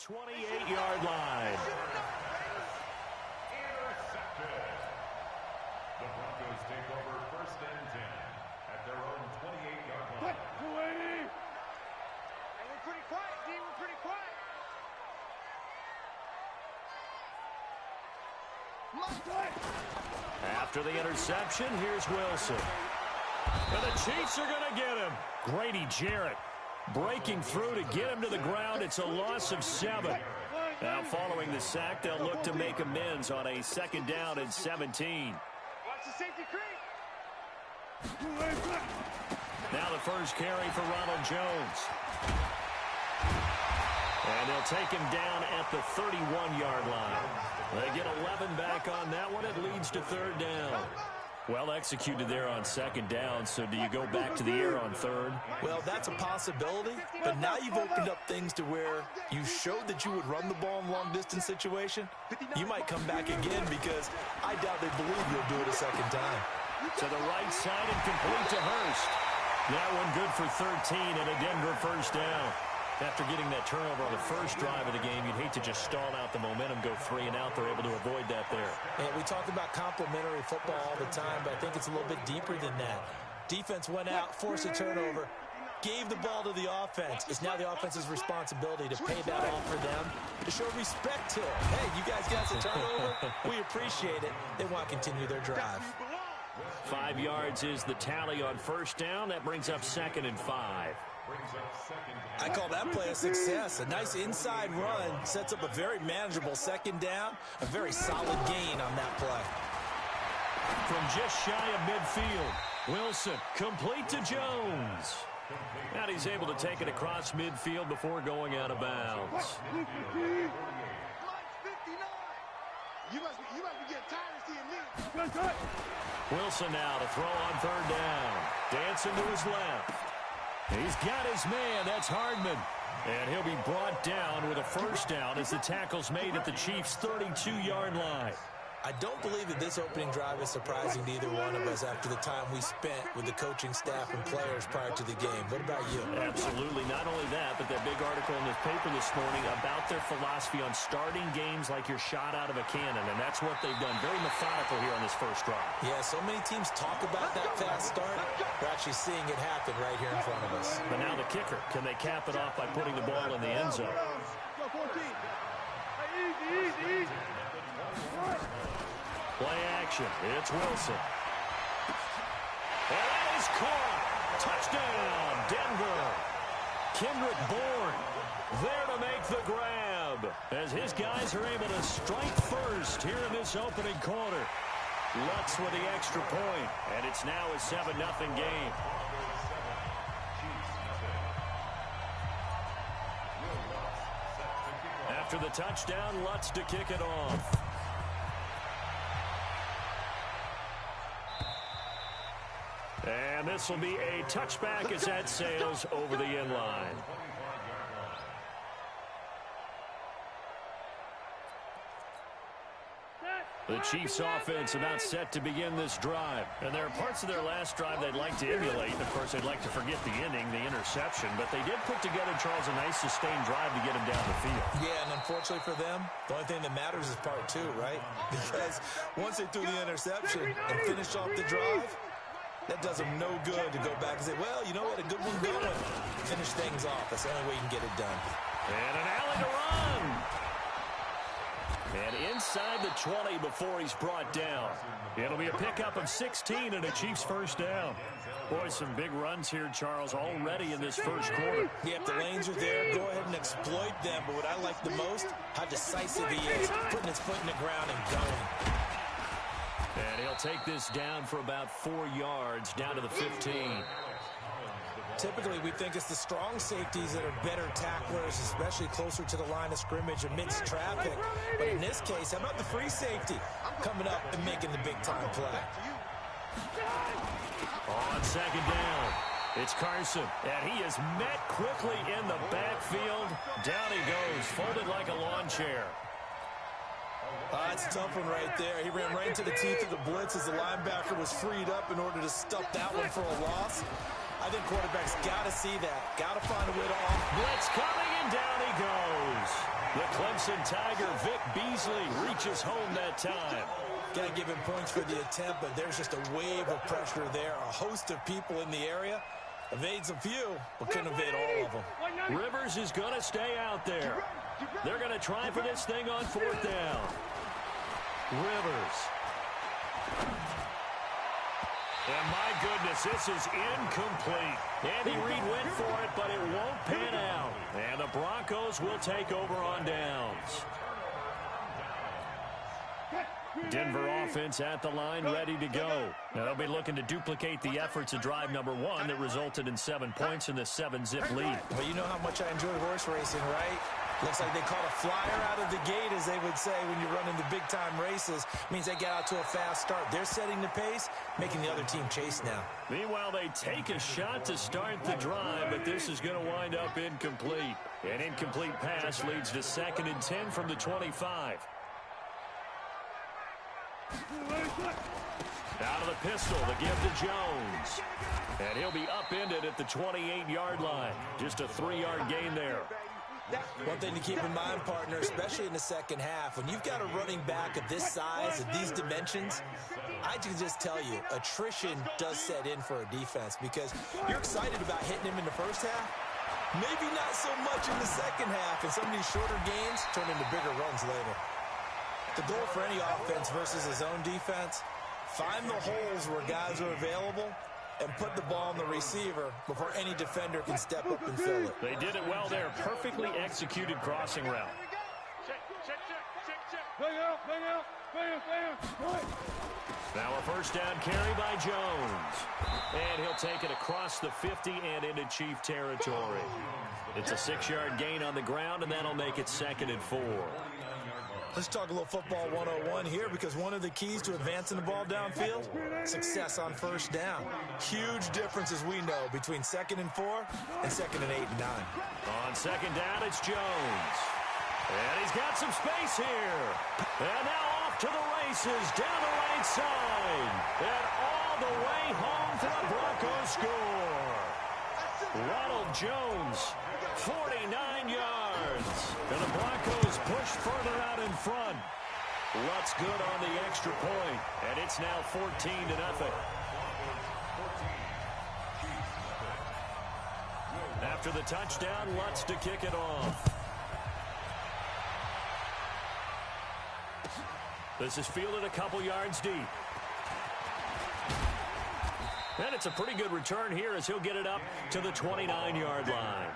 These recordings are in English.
28-yard line. Intercepted. The Broncos take over 1st and 10 at their own 28-yard line. Hey, we're pretty quiet, D. We're pretty quiet. After the interception, here's Wilson. And the Chiefs are going to get him. Grady Jarrett breaking through to get him to the ground. It's a loss of 7. Now, following the sack, they'll look to make amends on a 2nd down and 17. Watch the safety creep. Now the first carry for Ronald Jones. And they'll take him down at the 31-yard line. They get 11 back on that one. It leads to 3rd down. Well executed there on 2nd down, so do you go back to the air on 3rd? Well, that's a possibility, but now you've opened up things to where you showed that you would run the ball in a long-distance situation. You might come back again because I doubt they believe you'll do it a 2nd time. To the right side and complete to Hurst. That one good for 13 and a Denver 1st down. After getting that turnover on the first drive of the game, you'd hate to just stall out the momentum, go 3 and out. They're able to avoid that there. And we talk about complementary football all the time, but I think it's a little bit deeper than that. Defense went out, forced a turnover, gave the ball to the offense. It's now the offense's responsibility to pay that off for them, to show respect to it. Hey, you guys got the turnover. We appreciate it. They want to continue their drive. 5 yards is the tally on 1st down. That brings up 2nd and 5. I call that play a success. A nice inside run sets up a very manageable 2nd down. A very solid gain on that play. From just shy of midfield, Wilson complete to Jones. And he's able to take it across midfield before going out of bounds. You must be getting tired of seeing me. Wilson now to throw on 3rd down. Dancing to his left. He's got his man. That's Hardman. And he'll be brought down with a 1st down as the tackle's made at the Chiefs' 32-yard line. I don't believe that this opening drive is surprising to either one of us after the time we spent with the coaching staff and players prior to the game. What about you? Absolutely. Not only that, but that big article in the paper this morning about their philosophy on starting games like you're shot out of a cannon, and that's what they've done. Very methodical here on this first drive. Yeah, so many teams talk about that fast start. We're actually seeing it happen right here in front of us. But now the kicker. Can they cap it off by putting the ball in the end zone? Easy. Play action. It's Wilson. And that is caught. Touchdown, Denver. Kendrick Bourne there to make the grab as his guys are able to strike first here in this opening quarter. Lutz with the extra point, and it's now a 7-0 game. After the touchdown, Lutz to kick it off. And this will be a touchback as that sails over the end line. The Chiefs offense about set to begin this drive. And there are parts of their last drive they'd like to emulate. And, of course, they'd like to forget the inning, the interception. But they did put together, Charles, a nice sustained drive to get him down the field. Yeah, and unfortunately for them, the only thing that matters is part 2, right? Because once they threw the interception and finished off the drive, that does them no good to go back and say, well, you know what, a good one going. Finish things off. That's the only way you can get it done. And an alley to run. And inside the 20 before he's brought down. It'll be a pickup of 16 and a Chiefs 1st down. Boy, some big runs here, Charles, already in this first quarter. Yeah, if the lanes are there, go ahead and exploit them. But what I like the most, how decisive he is, putting his foot in the ground and going. And he'll take this down for about 4 yards, down to the 15. Typically, we think it's the strong safeties that are better tacklers, especially closer to the line of scrimmage amidst traffic. But in this case, how about the free safety coming up and making the big-time play? On 2nd down, it's Carson, and he is met quickly in the backfield. Down he goes, folded like a lawn chair. That's a tough one right there. He ran right into the teeth of the blitz as the linebacker was freed up in order to stuff that one for a loss. I think quarterbacks got to see that. Got to find a way to off. Blitz coming, and down he goes. The Clemson Tiger, Vic Beasley, reaches home that time. Got to give him points for the attempt, but there's just a wave of pressure there. A host of people in the area. Evades a few, but couldn't evade all of them. Rivers is going to stay out there. They're going to try for this thing on 4th down. Rivers. And my goodness, this is incomplete. Andy Reid went for it, but it won't pan out. And the Broncos will take over on downs. Denver offense at the line, ready to go. Now they'll be looking to duplicate the efforts of drive number 1 that resulted in 7 points in the 7-zip lead. Well, you know how much I enjoy horse racing, right? Looks like they caught a flyer out of the gate, as they would say when you're running the big-time races. Means they get out to a fast start. They're setting the pace, making the other team chase now. Meanwhile, they take a shot to start the drive, but this is going to wind up incomplete. An incomplete pass leads to 2nd and 10 from the 25. Out of the pistol, the give to Jones. And he'll be upended at the 28-yard line. Just a 3-yard gain there. One thing to keep in mind, partner, especially in the second half, when you've got a running back of this size, of these dimensions, I can just tell you, attrition does set in for a defense because you're excited about hitting him in the first half. Maybe not so much in the second half, and some of these shorter gains turn into bigger runs later. The goal for any offense versus his own defense, find the holes where guys are available and put the ball on the receiver before any defender can step up and fill it. They did it well there. Perfectly executed crossing route. Now a 1st down carry by Jones. And he'll take it across the 50 and into Chief territory. It's a 6-yard gain on the ground, and that'll make it 2nd and 4. Let's talk a little football 101 here, because one of the keys to advancing the ball downfield, success on 1st down. Huge difference, as we know, between 2nd and 4 and 2nd and 8 and 9. On 2nd down, it's Jones. And he's got some space here. And now off to the races, down the right side. And all the way home for the Broncos score. Ronald Jones, 49 yards. And the Broncos push further out in front. Lutz good on the extra point. And it's now 14-0. After the touchdown, Lutz to kick it off. This is fielded a couple yards deep. And it's a pretty good return here as he'll get it up to the 29-yard line.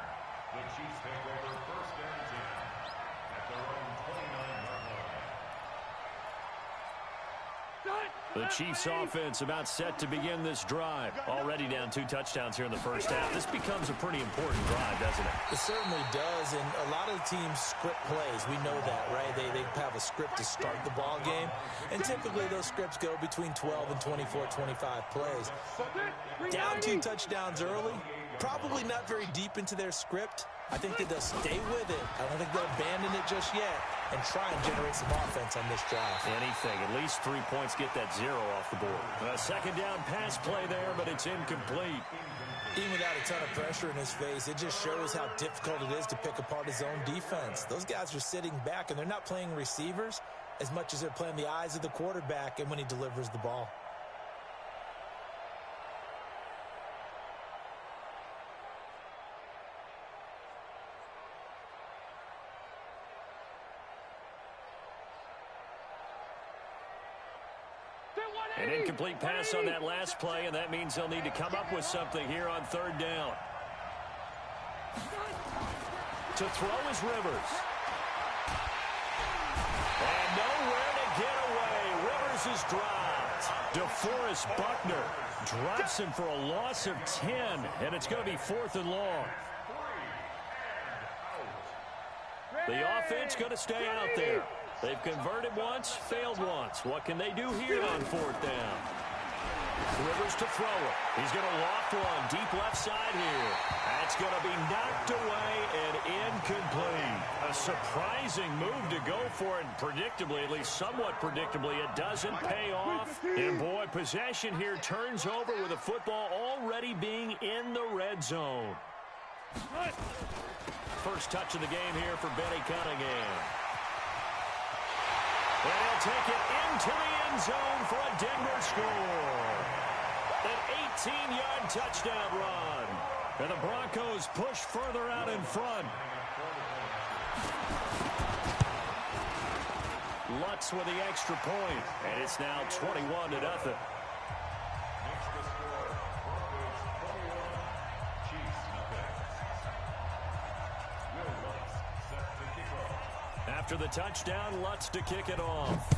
The Chiefs take over 1st and 10 at their own 29-yard line. The Chiefs offense about set to begin this drive. Already down 2 touchdowns here in the first half. This becomes a pretty important drive, doesn't it? It certainly does, and a lot of the teams script plays. We know that, right? They have a script to start the ball game, and typically those scripts go between 12 and 24, 25 plays. Down 2 touchdowns early, probably not very deep into their script. I think that they'll stay with it. I don't think they'll abandon it just yet and try and generate some offense on this drive. Anything. At least 3 points, get that 0 off the board. A 2nd down pass play there, but it's incomplete. Even without a ton of pressure in his face, it just shows how difficult it is to pick apart his own defense. Those guys are sitting back, and they're not playing receivers as much as they're playing the eyes of the quarterback and when he delivers the ball. An incomplete pass on that last play, and that means they'll need to come up with something here on 3rd down. To throw is Rivers. And nowhere to get away. Rivers is dropped. DeForest Buckner drops him for a loss of 10, and it's going to be 4th and long. The offense going to stay out there. They've converted once, failed once. What can they do here on 4th down? Rivers to throw it. He's going to loft one deep left side here. That's going to be knocked away and incomplete. A surprising move to go for it. Predictably, at least somewhat predictably, it doesn't pay off. And boy, possession here turns over with the football already being in the red zone. First touch of the game here for Benny Cunningham. And he'll take it into the end zone for a Denver score. An 18-yard touchdown run. And the Broncos push further out in front. Lutz with the extra point. And it's now 21-0. After the touchdown, Lutz to kick it off.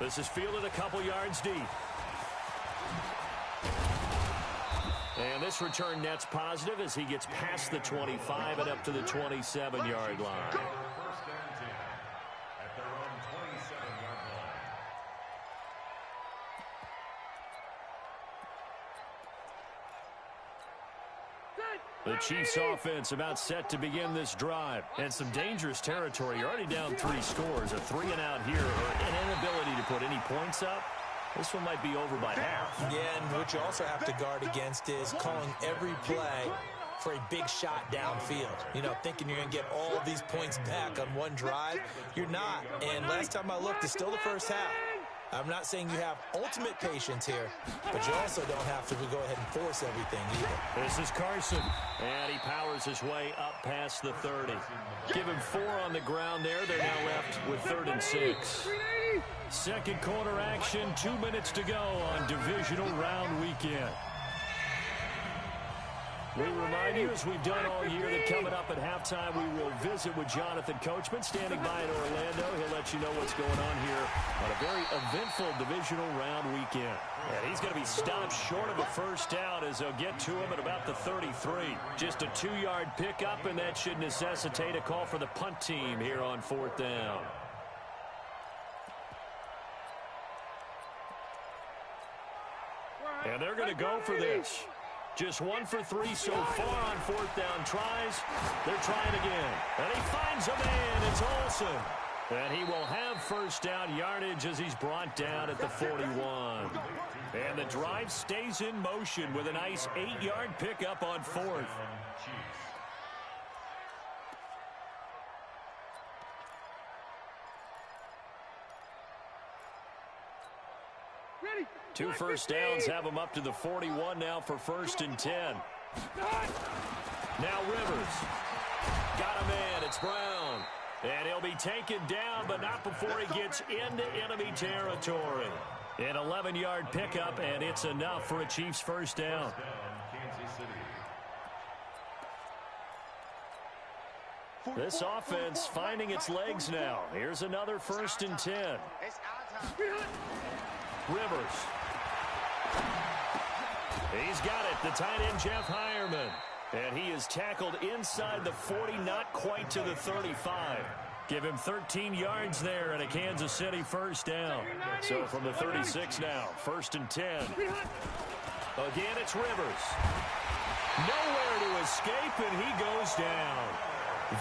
This is fielded a couple yards deep. And this return net's positive as he gets past the 25 and up to the 27-yard line. First and 10 at their own 27-yard line. The Chiefs offense about set to begin this drive. And some dangerous territory. You're already down 3 scores. A 3-and-out here or an inability to put any points up. This one might be over by half. Yeah, and what you also have to guard against is calling every play for a big shot downfield. You know, thinking you're going to get all of these points back on one drive. You're not. And last time I looked, it's still the first half. I'm not saying you have ultimate patience here, but you also don't have to go ahead and force everything either. This is Carson, and he powers his way up past the 30. Give him 4 on the ground there. They're now left with 3rd and 6. Second quarter action, 2 minutes to go on divisional round weekend. We remind you, as we've done all year, that coming up at halftime, we will visit with Jonathan Coachman, standing by in Orlando. He'll let you know what's going on here on a very eventful divisional round weekend. And he's going to be stopped short of a first down as they'll get to him at about the 33. Just a 2-yard pickup, and that should necessitate a call for the punt team here on 4th down. And they're going to go for this. Just 1 for 3 so far on 4th down tries. They're trying again. And he finds a man. It's Olsen. And he will have first down yardage as he's brought down at the 41. And the drive stays in motion with a nice 8-yard pickup on 4th. Ready. 2 first downs have him up to the 41 now for 1st and 10. Now Rivers. Got a man. It's Brown. And he'll be taken down, but not before he gets into enemy territory. An 11-yard pickup, and it's enough for a Chiefs first down. This offense finding its legs now. Here's another 1st and 10. Rivers. He's got it. The tight end, Jeff Heuerman. And he is tackled inside the 40, not quite to the 35. Give him 13 yards there and a Kansas City first down. So from the 36 now, 1st and 10. Again, it's Rivers. Nowhere to escape, and he goes down.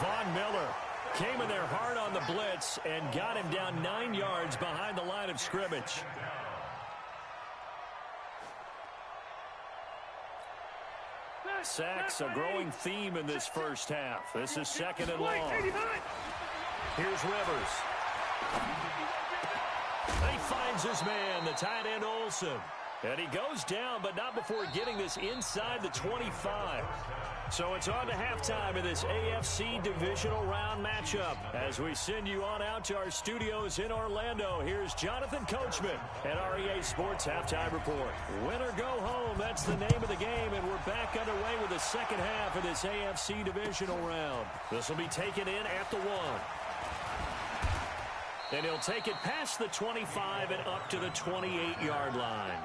Von Miller came in there hard on the blitz and got him down 9 yards behind the line of scrimmage. Sacks, a growing theme in this first half. This is 2nd and long. Here's Rivers. He finds his man, the tight end Olsen. And he goes down, but not before getting this inside the 25. So it's on to halftime in this AFC divisional round matchup. As we send you on out to our studios in Orlando, here's Jonathan Coachman at REA Sports Halftime Report. Win or go home, that's the name of the game, and we're back underway with the second half of this AFC divisional round. This will be taken in at the 1. And he'll take it past the 25 and up to the 28-yard line.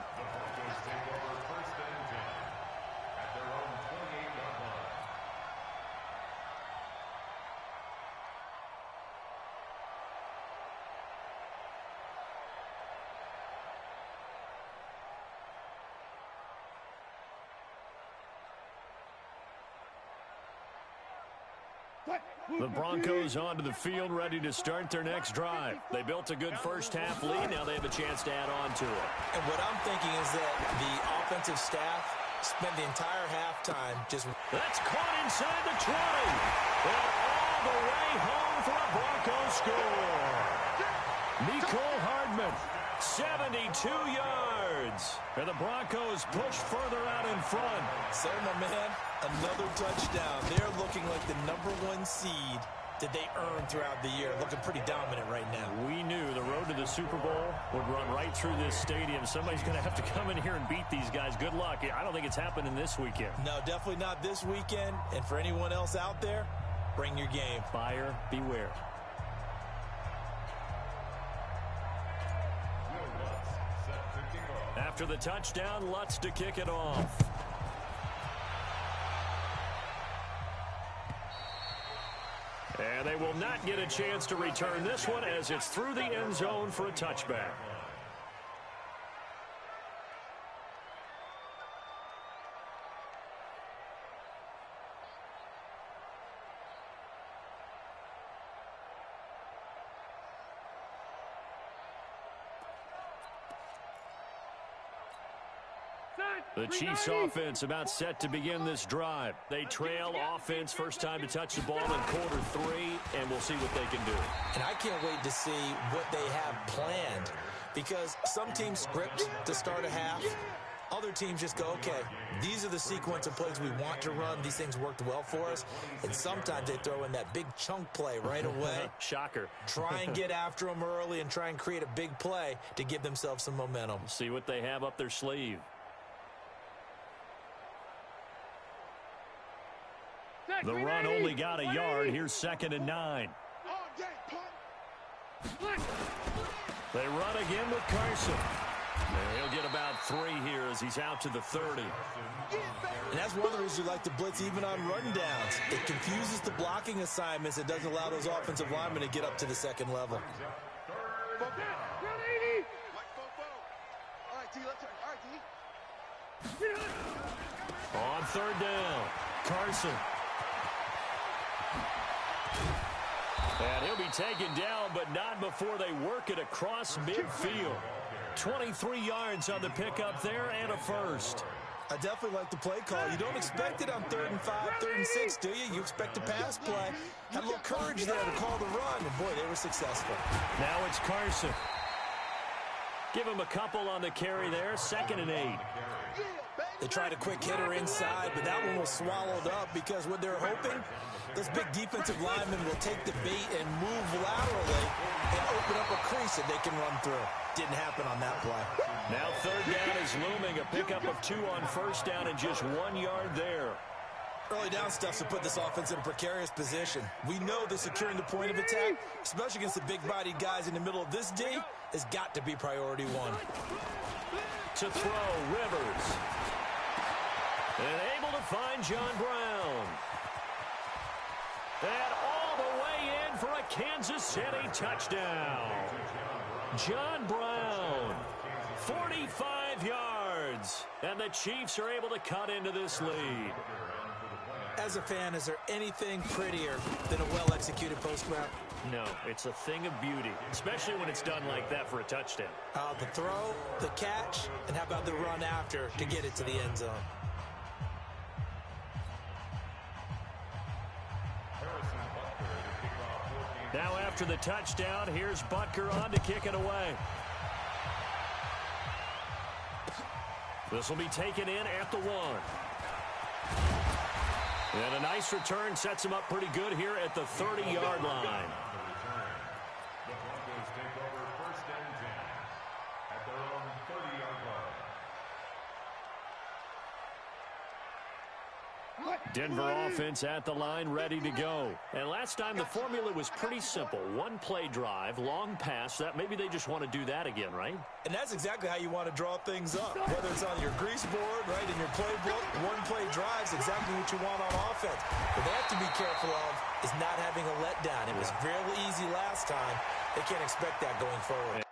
The Broncos onto the field, ready to start their next drive. They built a good first-half lead. Now they have a chance to add on to it. And what I'm thinking is that the offensive staff spent the entire halftime just... That's caught inside the 20. And all the way home for a Broncos score. Nicole Hardman, 72 yards. And the Broncos push further out in front. So, my man, another touchdown. They're looking like the #1 seed that they earned throughout the year. Looking pretty dominant right now. We knew the road to the Super Bowl would run right through this stadium. Somebody's going to have to come in here and beat these guys. Good luck. I don't think it's happening this weekend. No, definitely not this weekend. And for anyone else out there, bring your game. Buyer beware. After the touchdown, Lutz to kick it off. And they will not get a chance to return this one as it's through the end zone for a touchback. The Chiefs offense about set to begin this drive. They trail offense first time to touch the ball in quarter 3, and we'll see what they can do. And I can't wait to see what they have planned, because some teams script to start a half. Other teams just go, okay, these are the sequence of plays we want to run. These things worked well for us. And sometimes they throw in that big chunk play right away. Shocker. Try and get after them early and try and create a big play to give themselves some momentum. See what they have up their sleeve. The run only got a yard. Here's 2nd and 9. They run again with Carson. And he'll get about 3 here as he's out to the 30. And that's one of the reasons you like to blitz even on rundowns. It confuses the blocking assignments. It doesn't allow those offensive linemen to get up to the second level. On 3rd down, Carson. And he'll be taken down, but not before they work it across midfield. 23 yards on the pickup there and a first. I definitely like the play call. You don't expect it on 3rd and 5, 3rd and 6, do you? You expect a pass play. Had a little courage there to call the run, and boy, they were successful. Now it's Carson. Give him a couple on the carry there, 2nd and 8. They tried a quick hitter inside, but that one was swallowed up because what they're hoping, those big defensive linemen will take the bait and move laterally and open up a crease that they can run through. Didn't happen on that play. Now 3rd down is looming. A pickup of 2 on 1st down and just 1 yard there. Early down stuff to put this offense in a precarious position. We know that securing the point of attack, especially against the big-bodied guys in the middle of this D, has got to be priority 1. To throw, Rivers. And able to find John Brown. And all the way in for a Kansas City touchdown. John Brown, 45 yards. And the Chiefs are able to cut into this lead. As a fan, is there anything prettier than a well-executed post route? No, it's a thing of beauty, especially when it's done like that for a touchdown. The throw, the catch, and how about the run after to get it to the end zone? Now after the touchdown, here's Butker on to kick it away. This will be taken in at the 1. And a nice return sets him up pretty good here at the 30-yard line. The Broncos take over 1st and 10 at their own 30-yard line. Denver offense at the line, ready to go. And last time the formula was pretty simple. 1 play drive, long pass. That maybe they just want to do that again, right? And that's exactly how you want to draw things up. Whether it's on your grease board, right, in your playbook, 1 play drive is exactly what you want on offense. What they have to be careful of is not having a letdown. It was fairly easy last time. They can't expect that going forward.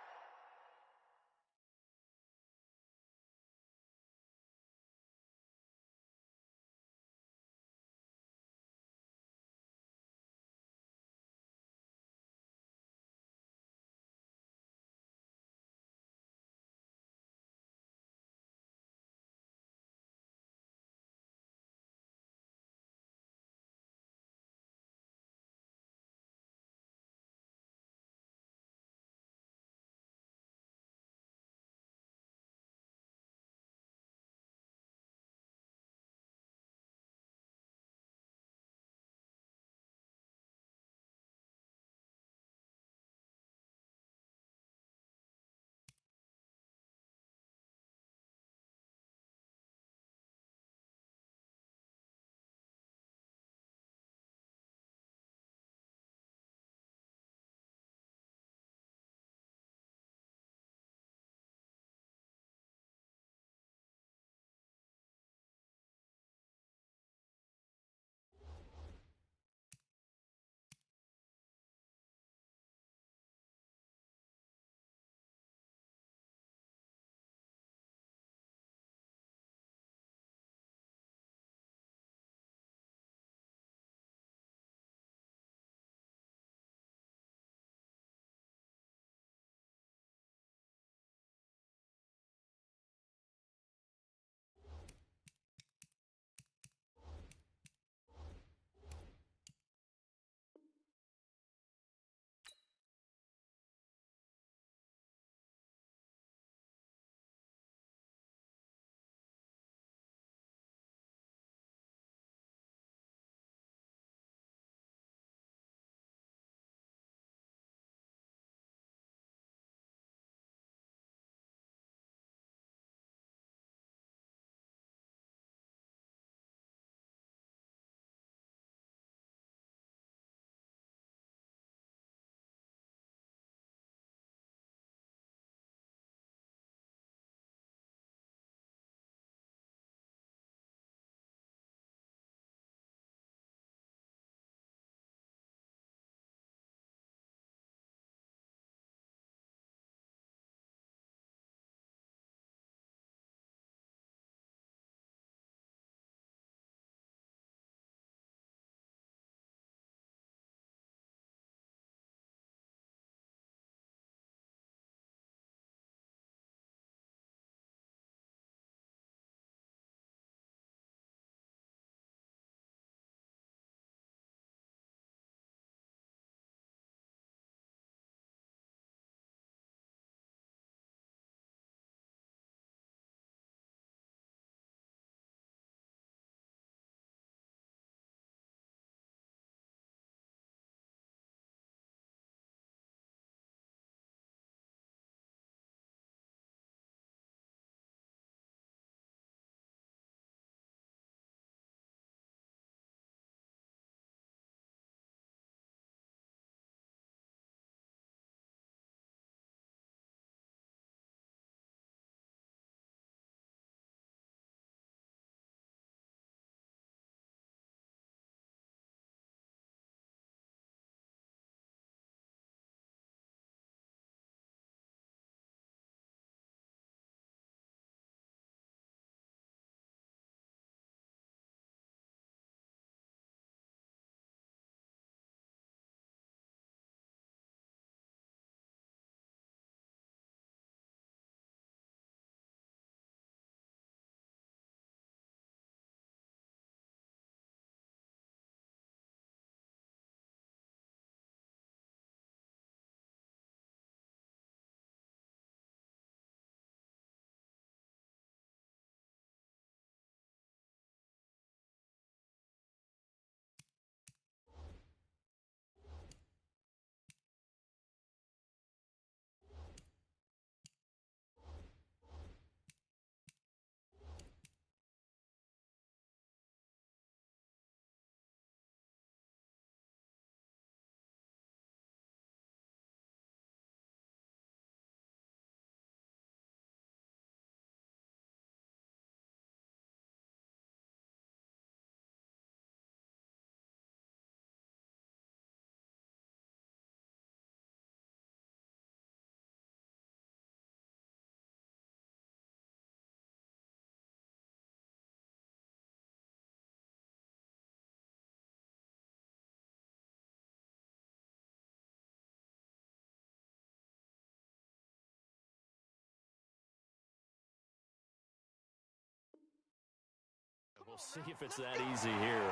see if it's that easy here.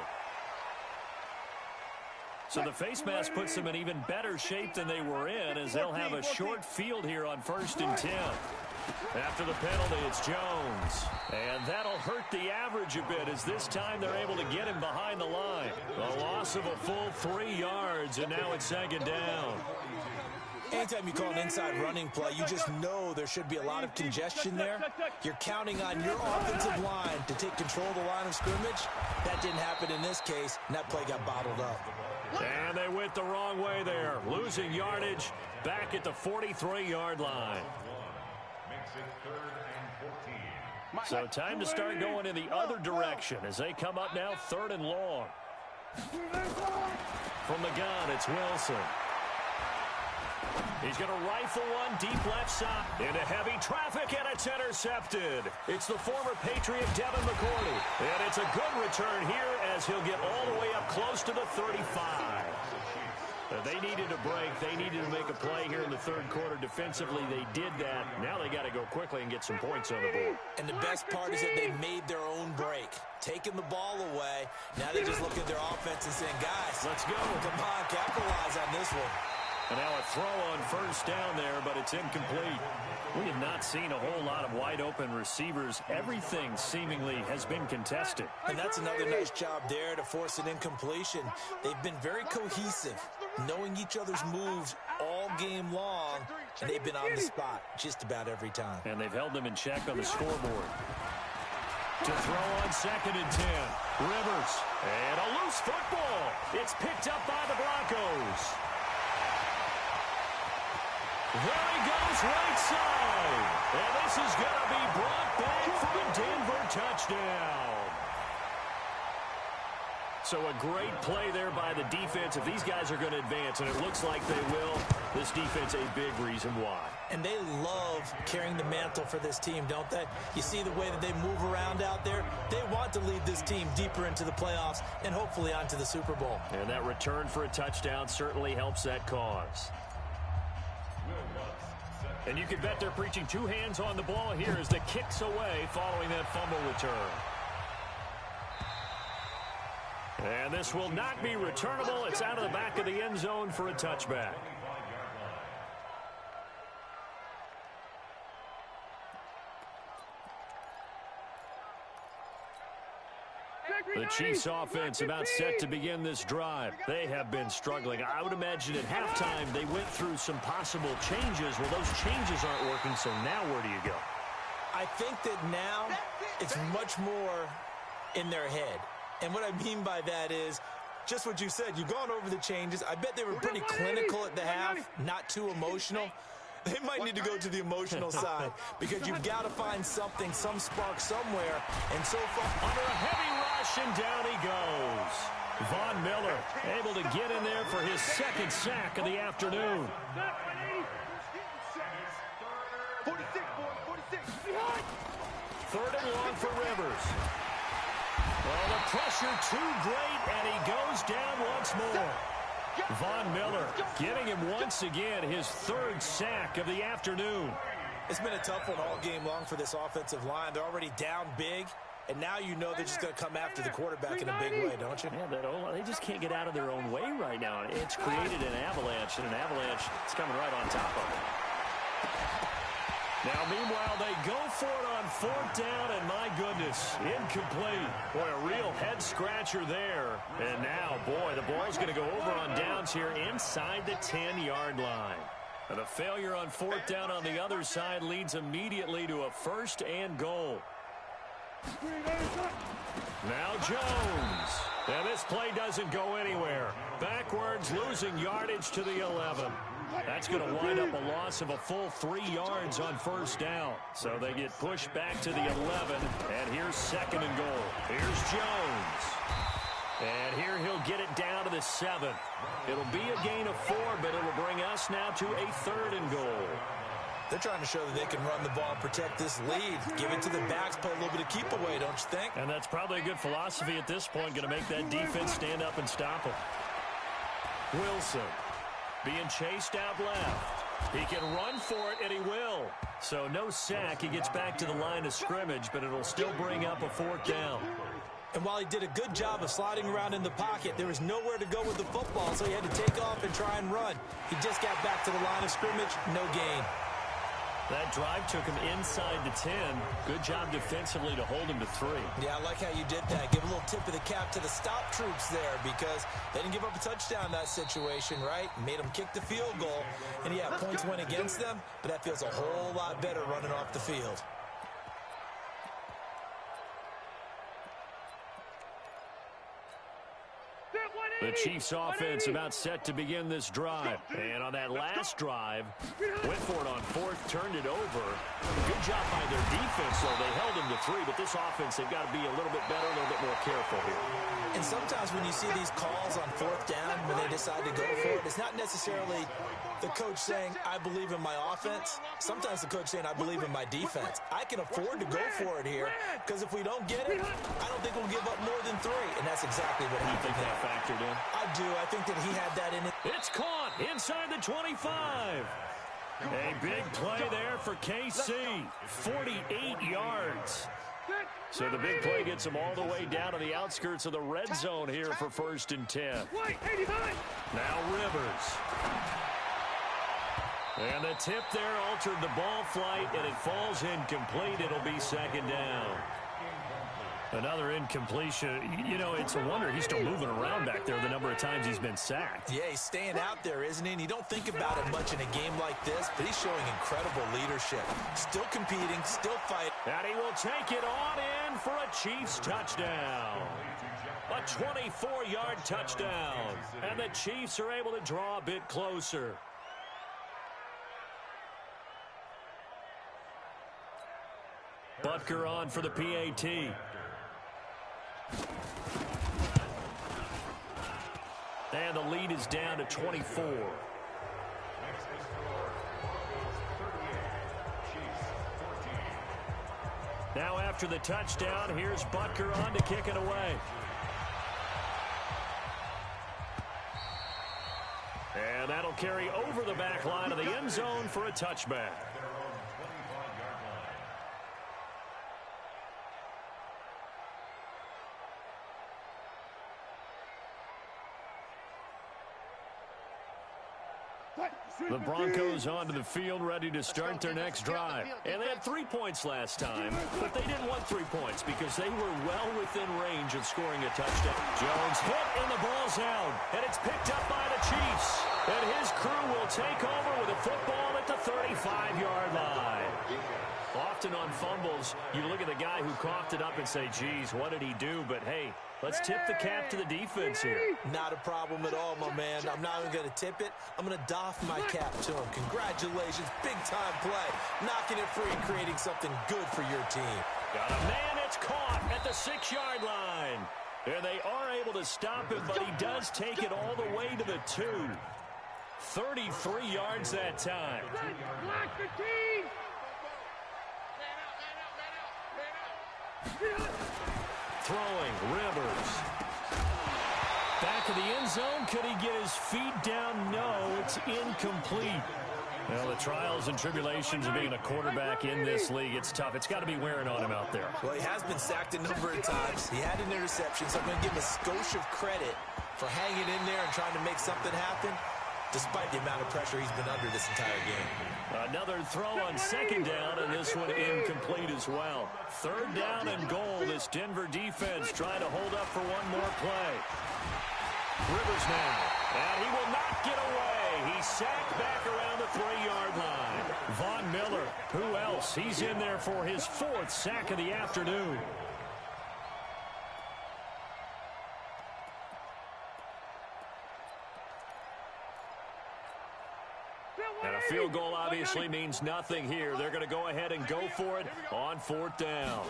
So the face mask puts them in even better shape than they were in, as they'll have a short field here on 1st and 10. After the penalty, it's Jones. And that'll hurt the average a bit, as this time they're able to get him behind the line. A loss of a full 3 yards, and now it's 2nd down. Anytime you call an inside running play, you just know there should be a lot of congestion there. You're counting on your offensive line to take control of the line of scrimmage. That didn't happen in this case, and that play got bottled up. And they went the wrong way there, losing yardage back at the 43-yard line. So time to start going in the other direction as they come up now 3rd and long. From the gun, it's Wilson. He's going to rifle one deep left side into heavy traffic, and it's intercepted. It's the former Patriot Devin McCourty. And it's a good return here as he'll get all the way up close to the 35. They needed a break. They needed to make a play here in the 3rd quarter. Defensively, they did that. Now they got to go quickly and get some points on the board. And the best part is that they made their own break. Taking the ball away. Now they just look at their offense and saying, guys, let's go. Come on, capitalize on this one. And now a throw on 1st down there, but it's incomplete. We have not seen a whole lot of wide-open receivers. Everything seemingly has been contested. And that's another nice job there to force an incompletion. They've been very cohesive, knowing each other's moves all game long, and they've been on the spot just about every time. And they've held them in check on the scoreboard. To throw on 2nd and 10. Rivers. And a loose football. It's picked up by the Broncos. There he goes, right side. And this is going to be brought back from Denver. Touchdown. So a great play there by the defense. If these guys are going to advance, and it looks like they will, this defense a big reason why. And they love carrying the mantle for this team, don't they? You see the way that they move around out there? They want to lead this team deeper into the playoffs and hopefully onto the Super Bowl. And that return for a touchdown certainly helps that cause. And you can bet they're preaching 2 hands on the ball here as the kick's away following that fumble return. And this will not be returnable. It's out of the back of the end zone for a touchback. The Chiefs offense about set to begin this drive. They have been struggling. I would imagine at halftime they went through some possible changes. Well, those changes aren't working, so now where do you go? I think that now it's much more in their head. And what I mean by that is just what you said. You've gone over the changes. I bet they were pretty clinical at the half, not too emotional. They might need to go to the emotional side because you've got to find something, some spark somewhere. And so far, under a heavy rush, and down he goes. Von Miller able to get in there for his 2nd sack of the afternoon. 3rd and long for Rivers. Well, the pressure too great, and he goes down once more. Von Miller getting him once again his 3rd sack of the afternoon. It's been a tough one all game long for this offensive line. They're already down big, and now you know they're just going to come after the quarterback in a big way, don't you? Yeah, they just can't get out of their own way right now. It's created an avalanche, and an avalanche is coming right on top of it. Now, meanwhile, they go for it on 4th down, and my goodness, incomplete. Boy, a real head-scratcher there. And now, boy, the ball's going to go over on downs here inside the 10-yard line. And the failure on 4th down on the other side leads immediately to a 1st and goal. Now Jones. And this play doesn't go anywhere. Backwards, losing yardage to the 11. That's going to wind up a loss of a full 3 yards on 1st down. So they get pushed back to the 11, and here's 2nd and goal. Here's Jones. And here he'll get it down to the 7. It'll be a gain of 4, but it'll bring us now to a 3rd and goal. They're trying to show that they can run the ball and protect this lead. Give it to the backs, play a little bit of keep away, don't you think? And that's probably a good philosophy at this point, going to make that defense stand up and stop him. Wilson being chased out left. He can run for it, and he will. So no sack. He gets back to the line of scrimmage, but it'll still bring up a 4th down. And while he did a good job of sliding around in the pocket, there was nowhere to go with the football, so he had to take off and try and run. He just got back to the line of scrimmage, no gain. That drive took him inside the 10. Good job defensively to hold him to 3. Yeah, I like how you did that. Give a little tip of the cap to the stop troops there because they didn't give up a touchdown in that situation, right? Made them kick the field goal. And, yeah, points went against them, but that feels a whole lot better running off the field. The Chiefs offense about set to begin this drive. And on that last drive, went for it on 4th, turned it over. Good job by their defense, though. They held them to 3, but this offense, they've got to be a little bit better, a little bit more careful here. And sometimes when you see these calls on 4th down, when they decide to go for it, it's not necessarily the coach saying, I believe in my offense. Sometimes the coach saying, I believe in my defense. I can afford to go for it here because if we don't get it, I don't think we'll give up more than 3. And that's exactly what happened. You think that factored in? I do. I think that he had that in it. It's caught inside the 25. A big play there for KC. 48 yards. So the big play gets them all the way down to the outskirts of the red zone here for 1st and 10. Now Rivers. And the tip there altered the ball flight, and it falls incomplete. It'll be 2nd down. Another incompletion. You know, it's a wonder he's still moving around back there the number of times he's been sacked. Yeah, he's staying out there, isn't he? And you don't think about it much in a game like this, but he's showing incredible leadership. Still competing, still fighting. And he will take it on in for a Chiefs touchdown. A 24-yard touchdown. And the Chiefs are able to draw a bit closer. Butker on for the PAT. And the lead is down to 24. Now after the touchdown, here's Butker on to kick it away. And that'll carry over the back line of the end zone for a touchback. The Broncos onto the field, ready to start their next drive. And they had 3 points last time, but they didn't want 3 points because they were well within range of scoring a touchdown. Jones hit, and the ball's out, and it's picked up by the Chiefs. And his crew will take over with a football at the 35-yard line. Often on fumbles, you look at the guy who coughed it up and say, geez, what did he do? But, hey, let's tip the cap to the defense here. Not a problem at all, my man. I'm not even going to tip it. I'm going to doff my cap to him. Congratulations. Big-time play. Knocking it free and creating something good for your team. Got a man that's caught at the 6-yard line. And they are able to stop him, but he does take it all the way to the 2. 33 yards that time. Block the team! Throwing, Rivers. Back of the end zone. Could he get his feet down? No, it's incomplete. Well, the trials and tribulations of being a quarterback in this league, it's tough. It's got to be wearing on him out there. Well, he has been sacked a number of times. He had an interception, so I'm going to give him a skosh of credit for hanging in there and trying to make something happen, despite the amount of pressure he's been under this entire game. Another throw on 2nd down, and this one incomplete as well. 3rd down and goal. This Denver defense trying to hold up for one more play. Rivers now, and he will not get away. He's sacked back around the 3-yard line. Von Miller, who else? He's in there for his 4th sack of the afternoon. And a field goal obviously means nothing here. They're going to go ahead and go for it on 4th down.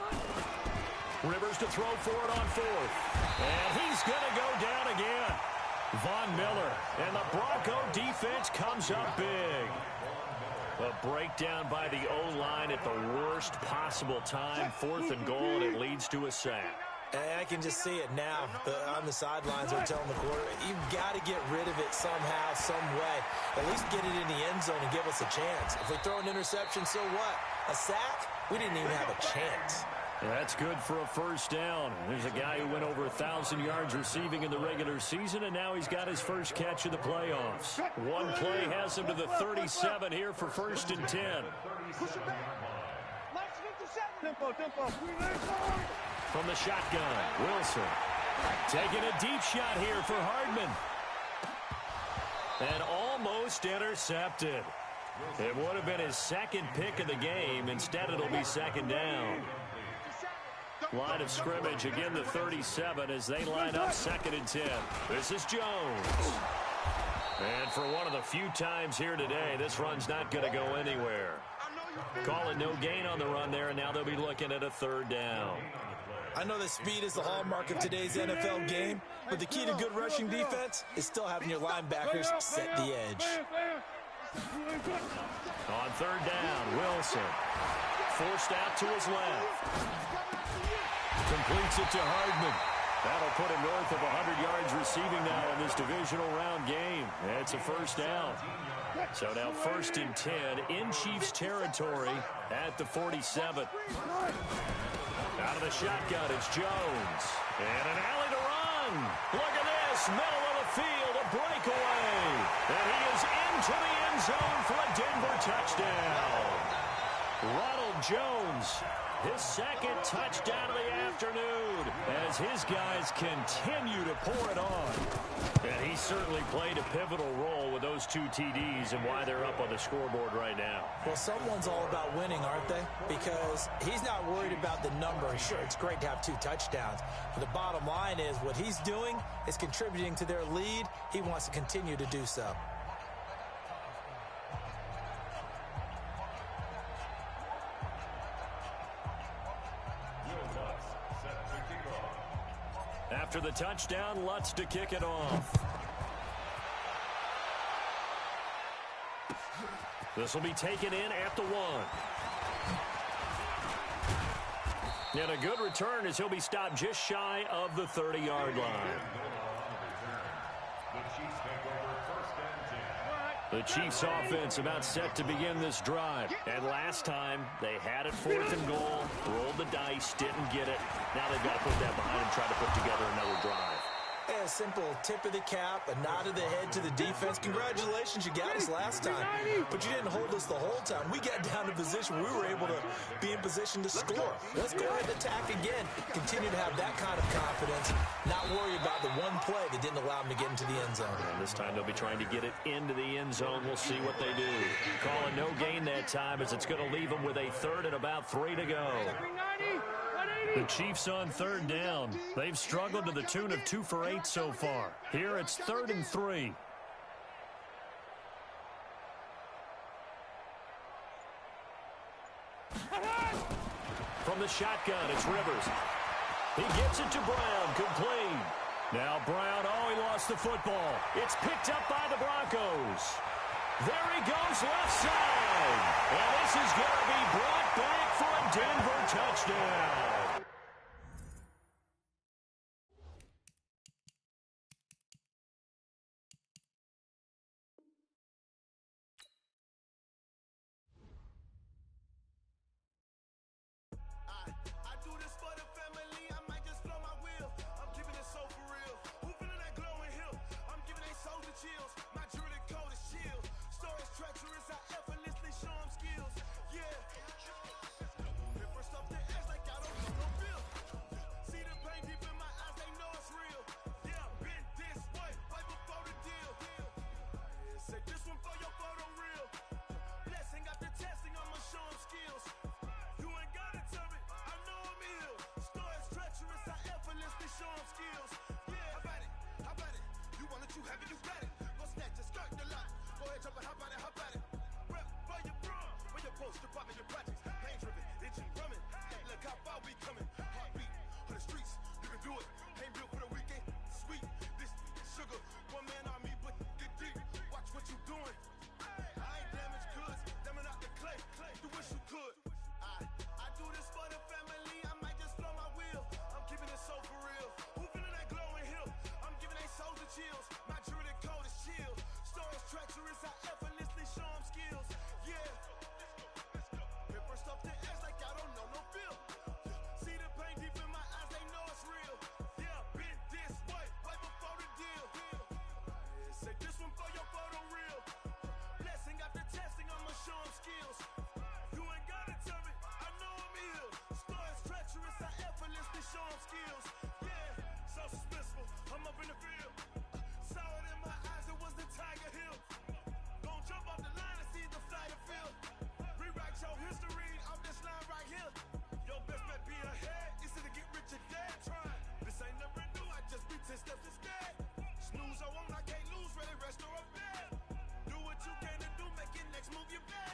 Rivers to throw for it on 4th. And he's going to go down again. Von Miller. And the Bronco defense comes up big. A breakdown by the O-line at the worst possible time. 4th and goal, and it leads to a sack. And I can just see it now. On the sidelines, they're telling the quarterback, you've got to get rid of it somehow, some way. At least get it in the end zone and give us a chance. If we throw an interception, so what? A sack? We didn't even have a chance. That's good for a first down. There's a guy who went over 1,000 yards receiving in the regular season, and now he's got his first catch of the playoffs. One play has him to the 37 here for first and 10. From the shotgun, Wilson taking a deep shot here for Hardman. And almost intercepted. It would have been his second pick of the game. Instead, it'll be second down. Line of scrimmage, again the 37 as they line up second and 10. This is Jones. And for one of the few times here today, this run's not going to go anywhere. Call it no gain on the run there, and now they'll be looking at a third down. I know that speed is the hallmark of today's NFL game, but the key to good rushing defense is still having your linebackers set the edge. On third down, Wilson forced out to his left. Completes it to Hardman. That'll put him north of 100 yards receiving now in this divisional round game. It's a first down. So now first and 10 in Chiefs territory at the 47. Out of the shotgun, it's Jones. And an alley to run. Look at this, middle of the field, a breakaway. And he is into the end zone for a Denver touchdown. Ronald Jones, his second touchdown of the afternoon as his guys continue to pour it on. And he certainly played a pivotal role with those two TDs and why they're up on the scoreboard right now. Well, someone's all about winning, aren't they? Because he's not worried about the number. Sure, it's great to have 2 touchdowns. But the bottom line is what he's doing is contributing to their lead. He wants to continue to do so. After the touchdown, Lutz to kick it off. This will be taken in at the 1. And a good return as he'll be stopped just shy of the 30-yard line. The Chiefs offense about set to begin this drive. And last time, they had it 4th and goal, rolled the dice, didn't get it. Now they've got to put that behind and try to put together another drive. A simple tip of the cap, a nod of the head to the defense. Congratulations, you got us last time, but you didn't hold us the whole time. We got down to position where we were able to be in position to score. Let's go ahead and attack again. Continue to have that kind of confidence, not worry about the one play that didn't allow them to get into the end zone. And this time they'll be trying to get it into the end zone. We'll see what they do. Calling no gain that time as it's going to leave them with a third and about 3 to go. The Chiefs on third down. They've struggled to the tune of 2 for 8 so far. Here it's 3rd and 3. From the shotgun, it's Rivers. He gets it to Brown, complete. Now Brown, he lost the football. It's picked up by the Broncos. There he goes, left side. And this is going to be brought back for a Denver touchdown. you better.